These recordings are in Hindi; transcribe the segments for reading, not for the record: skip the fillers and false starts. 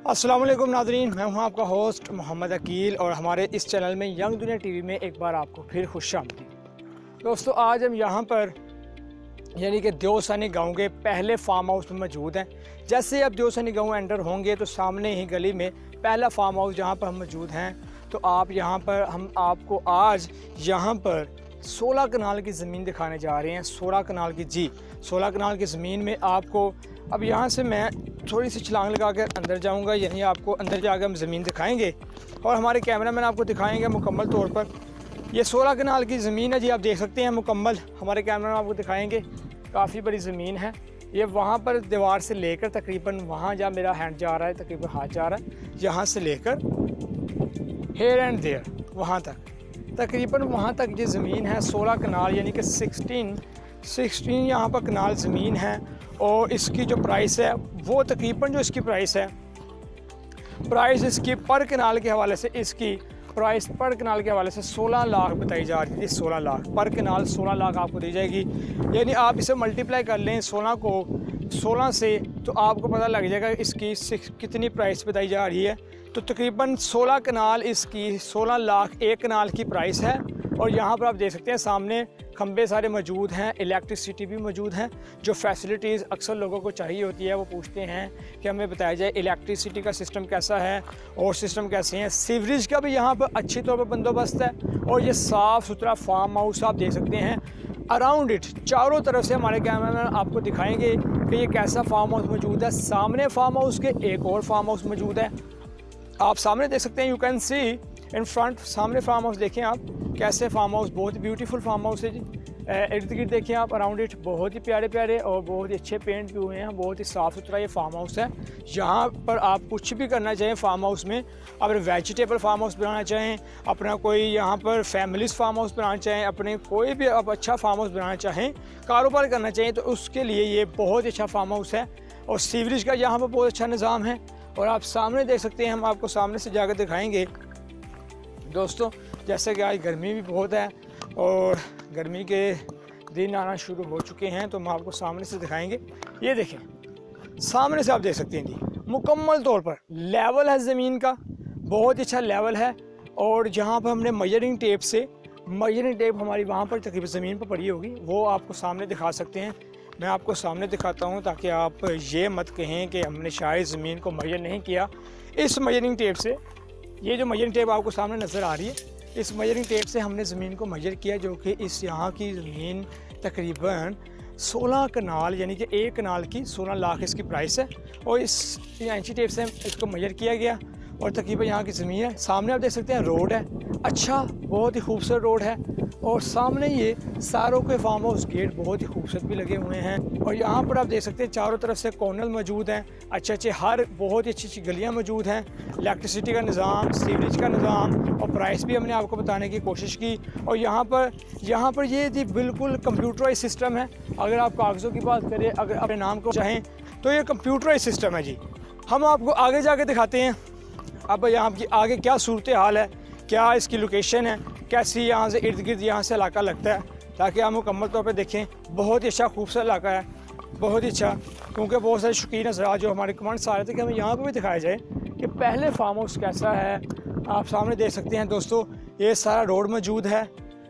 अस्सलाम वालेकुम नाज़रीन, मैं हूं आपका होस्ट मोहम्मद अकील और हमारे इस चैनल में यंग दुनिया टीवी में एक बार आपको फिर खुशामदीद। दोस्तों, आज हम यहां पर यानी कि देवसानी गांव के पहले फार्म हाउस में मौजूद हैं। जैसे आप देवसानी गांव एंटर होंगे तो सामने ही गली में पहला फार्म हाउस जहां पर हम मौजूद हैं। तो आप यहां पर हम आपको आज यहां पर 16 कनाल की ज़मीन दिखाने जा रहे हैं। 16 कनाल की 16 कनाल की ज़मीन में आपको अब यहाँ से मैं थोड़ी सी छलांग लगा कर अंदर जाऊँगा, यानी आपको अंदर जाकर हम ज़मीन दिखाएंगे और हमारे कैमरामैन आपको दिखाएंगे मुकम्मल तौर पर। ये 16 कनाल की ज़मीन है जी, आप देख सकते हैं मुकम्मल। हमारे कैमरामैन आपको दिखाएंगे, काफ़ी बड़ी ज़मीन है। ये वहाँ पर दीवार से लेकर तकरीबन वहाँ जहाँ मेरा हैंड जा रहा है, तकरीबन हाथ जा रहा है, यहाँ से लेकर हेयर एंड देयर वहाँ तक, तकरीबन वहाँ तक ये ज़मीन है। 16 कनाल यानी कि 16 यहाँ पर कनाल ज़मीन है। और इसकी जो प्राइस है वो तकरीबन जो इसकी प्राइस है, प्राइस इसकी पर कनाल के हवाले से, इसकी प्राइस पर कनाल के हवाले से 16 लाख बताई जा रही थी। 16 लाख पर कनाल, 16 लाख आपको दी जाएगी। यानी आप इसे मल्टीप्लाई कर लें 16 को 16 से, तो आपको पता लग जाएगा इसकी कितनी प्राइस बताई जा रही है। तो तकरीबन 16 कनाल इसकी 16 लाख एक कनाल की प्राइस है। और यहाँ पर आप देख सकते हैं सामने खंबे सारे मौजूद हैं, इलेक्ट्रिसिटी भी मौजूद हैं। जो फैसिलिटीज़ अक्सर लोगों को चाहिए होती है, वो पूछते हैं कि हमें बताया जाए इलेक्ट्रिसिटी का सिस्टम कैसा है और सिस्टम कैसे हैं। सीवरेज का भी यहाँ पर अच्छी तौर पर बंदोबस्त है। और ये साफ़ सुथरा फार्म हाउस आप देख सकते हैं। अराउंड इट चारों तरफ से हमारे कैमरामैन आपको दिखाएंगे कि ये कैसा फार्म हाउस मौजूद है। सामने फार्म हाउस के एक और फार्म हाउस मौजूद है, आप सामने देख सकते हैं। You can see in front, सामने फार्म हाउस देखें आप कैसे फार्म हाउस, बहुत ही ब्यूटीफुल फार्म हाउस है जी। इर्द गिर्द देखिए आप, अराउंड इट बहुत ही प्यारे प्यारे और बहुत ही अच्छे पेंट भी हुए हैं। बहुत ही साफ़ सुथरा ये फार्म हाउस है। यहाँ पर आप कुछ भी करना चाहें फार्म हाउस में, अगर वेजिटेबल फार्म हाउस बनाना चाहें, अपना कोई यहाँ पर फैमिलीज फार्म हाउस बनाना चाहें, अपने कोई भी आप अच्छा फार्म हाउस बनाना चाहें, कारोबार करना चाहें, तो उसके लिए ये बहुत अच्छा फार्म हाउस है। और सीवरेज का यहाँ पर बहुत अच्छा निज़ाम है। और आप सामने देख सकते हैं, हम आपको सामने से जाकर दिखाएँगे दोस्तों। जैसे कि आज गर्मी भी बहुत है और गर्मी के दिन आना शुरू हो चुके हैं, तो हम आपको सामने से दिखाएंगे। ये देखें, सामने से आप देख सकते हैं जी, मुकम्मल तौर पर लेवल है ज़मीन का, बहुत अच्छा लेवल है। और जहाँ पर हमने मेजरिंग टेप से, मेजरिंग टेप हमारी वहाँ पर तकरीबन ज़मीन पर पड़ी होगी, वो आपको सामने दिखा सकते हैं। मैं आपको सामने दिखाता हूँ ताकि आप ये मत कहें कि हमने शायद ज़मीन को मेजर नहीं किया। इस मेजरिंग टेप से, ये जो मेजरिंग टेप आपको सामने नज़र आ रही है, इस मेजरिंग टेप से हमने ज़मीन को मेजर किया, जो कि इस यहाँ की ज़मीन तकरीबन 16 कनाल यानी कि एक कनाल की 16 लाख इसकी प्राइस है। और इस इंची टेप से इसको मेजर किया गया और तकरीबन यहाँ की ज़मीन है। सामने आप देख सकते हैं रोड है, अच्छा बहुत ही खूबसूरत रोड है। और सामने ये सारों के फार्म हाउस गेट बहुत ही खूबसूरत भी लगे हुए हैं। और यहाँ पर आप देख सकते हैं चारों तरफ से कॉर्नर मौजूद हैं, अच्छे अच्छे हर बहुत ही अच्छी अच्छी गलियाँ मौजूद हैं। इलेक्ट्रिसिटी का निज़ाम, सीवरेज का निज़ाम और प्राइस भी हमने आपको बताने की कोशिश की। और यहाँ पर ये जी बिल्कुल कंप्यूटराइज सिस्टम है। अगर आप कागज़ों की बात करें, अगर अपने नाम को चाहें, तो ये कंप्यूटराइज सिस्टम है जी। हम आपको आगे जाके दिखाते हैं अब यहाँ की आगे क्या सूरत हाल है, क्या इसकी लोकेशन है, कैसी यहाँ से इर्द गिर्द यहाँ से इलाका लगता है, ताकि आप मुकम्मल तौर पे देखें। बहुत ही अच्छा खूबसूरत इलाका है, बहुत ही अच्छा। क्योंकि बहुत सारे शौकीन हज़रात जो हमारे कमेंट्स आ रहे थे कि हमें यहाँ पर भी दिखाया जाए कि पहले फार्म हाउस कैसा है। आप सामने देख सकते हैं दोस्तों, ये सारा रोड मौजूद है।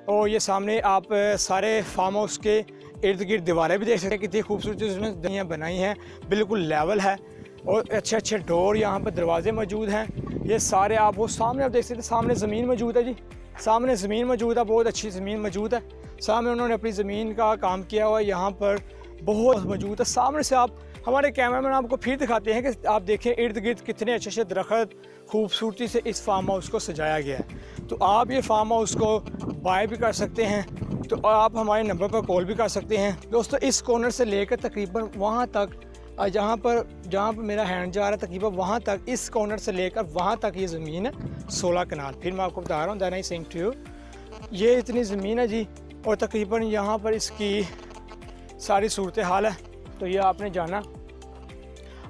और ये सामने आप सारे फार्म हाउस के इर्द गिर्द दीवारें भी देख सकते हैं, कितनी खूबसूरत उसमें दुनिया बनाई हैं, बिल्कुल लेवल है। और अच्छे अच्छे डोर, यहाँ पर दरवाजे मौजूद हैं। ये सारे आप वो सामने आप देख सकते हैं, सामने ज़मीन मौजूद है जी, सामने ज़मीन मौजूद है, बहुत अच्छी ज़मीन मौजूद है। सामने उन्होंने अपनी ज़मीन का काम किया हुआ है, यहाँ पर बहुत मौजूद है। सामने से आप, हमारे कैमरामैन आपको फिर दिखाते हैं कि आप देखें इर्द गिर्द कितने अच्छे अच्छे दरख्त खूबसूरती से इस फार्म हाउस को सजाया गया है। तो आप ये फार्म हाउस को बाय भी कर सकते हैं, तो आप हमारे नंबर पर कॉल भी कर सकते हैं दोस्तों। इस कॉर्नर से लेकर तकरीबन वहाँ तक, जहाँ पर मेरा हैंड जा रहा है, तकरीबन वहाँ तक, इस कॉर्नर से लेकर वहाँ तक ये ज़मीन है 16 कनाल। फिर मैं आपको बता रहा हूँ, then I saying to you, ये इतनी ज़मीन है जी। और तकरीबन यहाँ पर इसकी सारी सूरत हाल है। तो ये आपने जाना,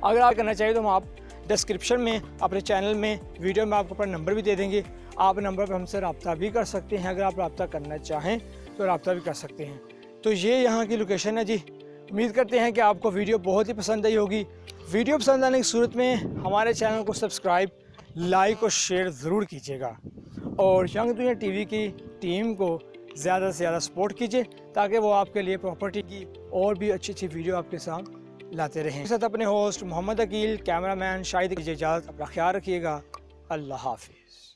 अगर आप करना चाहिए तो हम आप डिस्क्रिप्शन में अपने चैनल में वीडियो में आपको अपना नंबर भी दे देंगे। आप नंबर पर हमसे रब्ता भी कर सकते हैं, अगर आप रब्ता करना चाहें तो रब्ता भी कर सकते हैं। तो ये यहाँ की लोकेशन है जी। उम्मीद करते हैं कि आपको वीडियो बहुत ही पसंद आई होगी। वीडियो पसंद आने की सूरत में हमारे चैनल को सब्सक्राइब, लाइक और शेयर ज़रूर कीजिएगा और यंग दुनिया टीवी की टीम को ज़्यादा से ज़्यादा सपोर्ट कीजिए ताकि वो आपके लिए प्रॉपर्टी की और भी अच्छी अच्छी वीडियो आपके साथ लाते रहें। साथ अपने होस्ट मोहम्मद अकील, कैमरामैन शाहिद की इजाज़त, अपना ख्याल रखिएगा। अल्लाह हाफिज़।